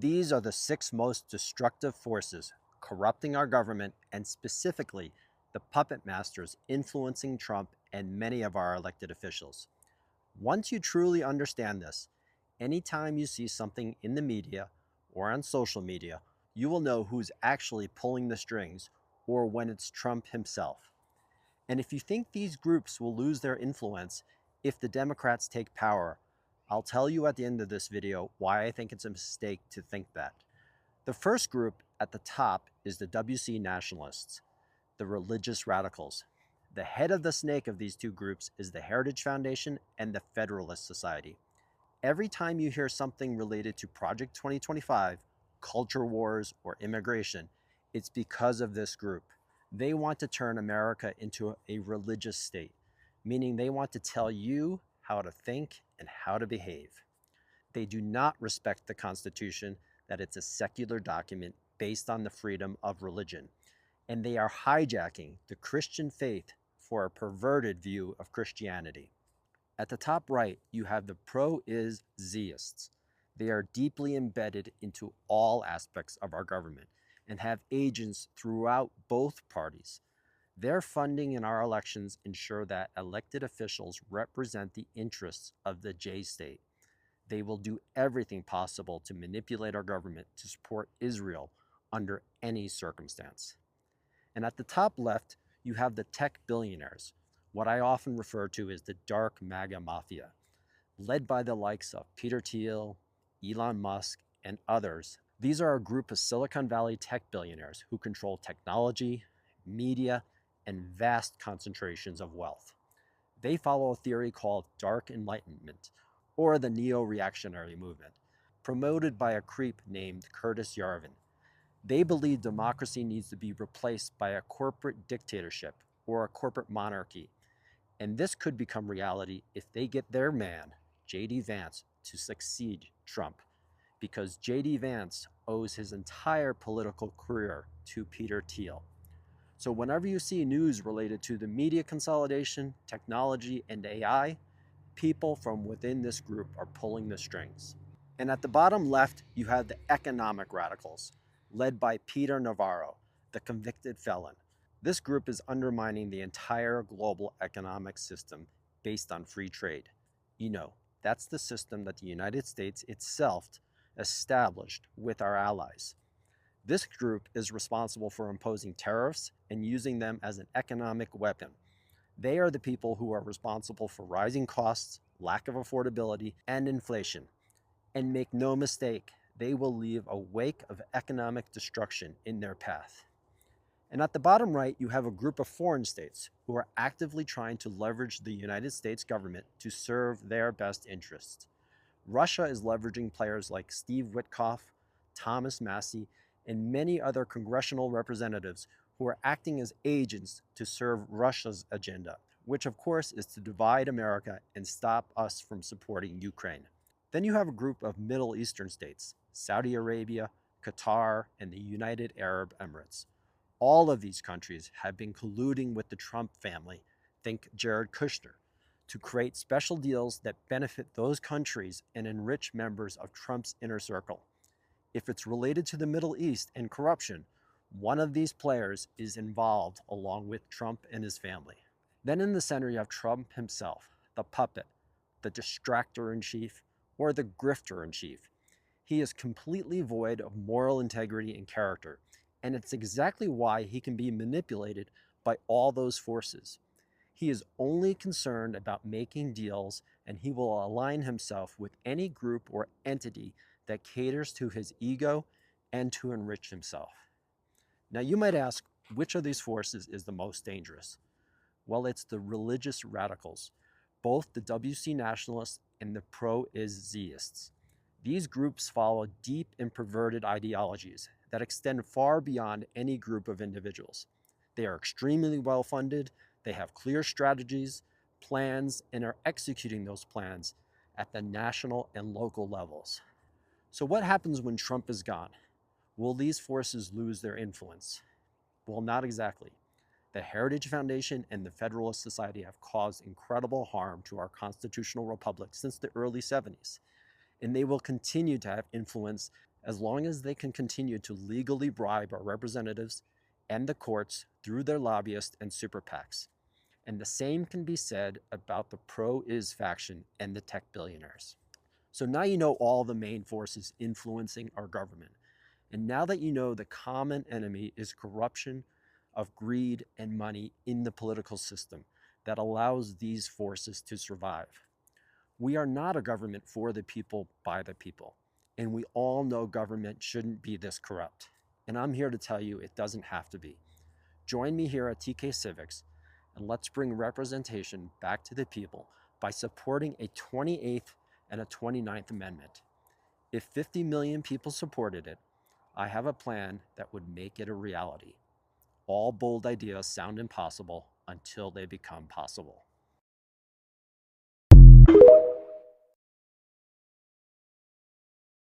These are the six most destructive forces corrupting our government and specifically the puppet masters influencing Trump and many of our elected officials. Once you truly understand this, anytime you see something in the media or on social media, you will know who's actually pulling the strings or when it's Trump himself. And if you think these groups will lose their influence if the Democrats take power, I'll tell you at the end of this video why I think it's a mistake to think that. The first group at the top is the WC nationalists, the religious radicals. The head of the snake of these two groups is the Heritage Foundation and the Federalist Society. Every time you hear something related to Project 2025, culture wars, or immigration, it's because of this group. They want to turn America into a religious state, meaning they want to tell you how to think and how to behave. They do not respect the Constitution, that it's a secular document based on the freedom of religion, and they are hijacking the Christian faith for a perverted view of Christianity. At the top right, you have the pro-is-zeists. They are deeply embedded into all aspects of our government and have agents throughout both parties. Their funding in our elections ensure that elected officials represent the interests of the J state. They will do everything possible to manipulate our government to support Israel under any circumstance. And at the top left, you have the tech billionaires, what I often refer to as the dark MAGA mafia, led by the likes of Peter Thiel, Elon Musk, and others. These are a group of Silicon Valley tech billionaires who control technology, media, and vast concentrations of wealth. They follow a theory called Dark Enlightenment, or the neo-reactionary movement, promoted by a creep named Curtis Yarvin. They believe democracy needs to be replaced by a corporate dictatorship or a corporate monarchy, and this could become reality if they get their man, J.D. Vance, to succeed Trump, because J.D. Vance owes his entire political career to Peter Thiel. So whenever you see news related to the media consolidation, technology, and AI, people from within this group are pulling the strings. And at the bottom left, you have the economic radicals, led by Peter Navarro, the convicted felon. This group is undermining the entire global economic system based on free trade. You know, that's the system that the United States itself established with our allies. This group is responsible for imposing tariffs and using them as an economic weapon. They are the people who are responsible for rising costs, lack of affordability, and inflation. And make no mistake, they will leave a wake of economic destruction in their path. And at the bottom right, you have a group of foreign states who are actively trying to leverage the United States government to serve their best interests. Russia is leveraging players like Steve Witkoff, Thomas Massie, and many other congressional representatives who are acting as agents to serve Russia's agenda, which of course is to divide America and stop us from supporting Ukraine. Then you have a group of Middle Eastern states, Saudi Arabia, Qatar, and the United Arab Emirates. All of these countries have been colluding with the Trump family, think Jared Kushner, to create special deals that benefit those countries and enrich members of Trump's inner circle. If it's related to the Middle East and corruption, one of these players is involved along with Trump and his family. Then in the center, you have Trump himself, the puppet, the distractor-in-chief, or the grifter-in-chief. He is completely void of moral integrity and character, and it's exactly why he can be manipulated by all those forces. He is only concerned about making deals, and he will align himself with any group or entity that caters to his ego and to enrich himself. Now you might ask, which of these forces is the most dangerous? Well, it's the religious radicals, both the WC nationalists and the pro-is-zeists. These groups follow deep and perverted ideologies that extend far beyond any group of individuals. They are extremely well funded, they have clear strategies, plans, and are executing those plans at the national and local levels. So what happens when Trump is gone? Will these forces lose their influence? Well, not exactly. The Heritage Foundation and the Federalist Society have caused incredible harm to our constitutional republic since the early 70s, and they will continue to have influence as long as they can continue to legally bribe our representatives and the courts through their lobbyists and super PACs. And the same can be said about the pro-Is faction and the tech billionaires. So now you know all the main forces influencing our government. And now that you know the common enemy is corruption of greed and money in the political system that allows these forces to survive. We are not a government for the people, by the people. And we all know government shouldn't be this corrupt. And I'm here to tell you it doesn't have to be. Join me here at TK Civics, and let's bring representation back to the people by supporting a 28th and a 29th Amendment. If 50 million people supported it, I have a plan that would make it a reality. All bold ideas sound impossible until they become possible.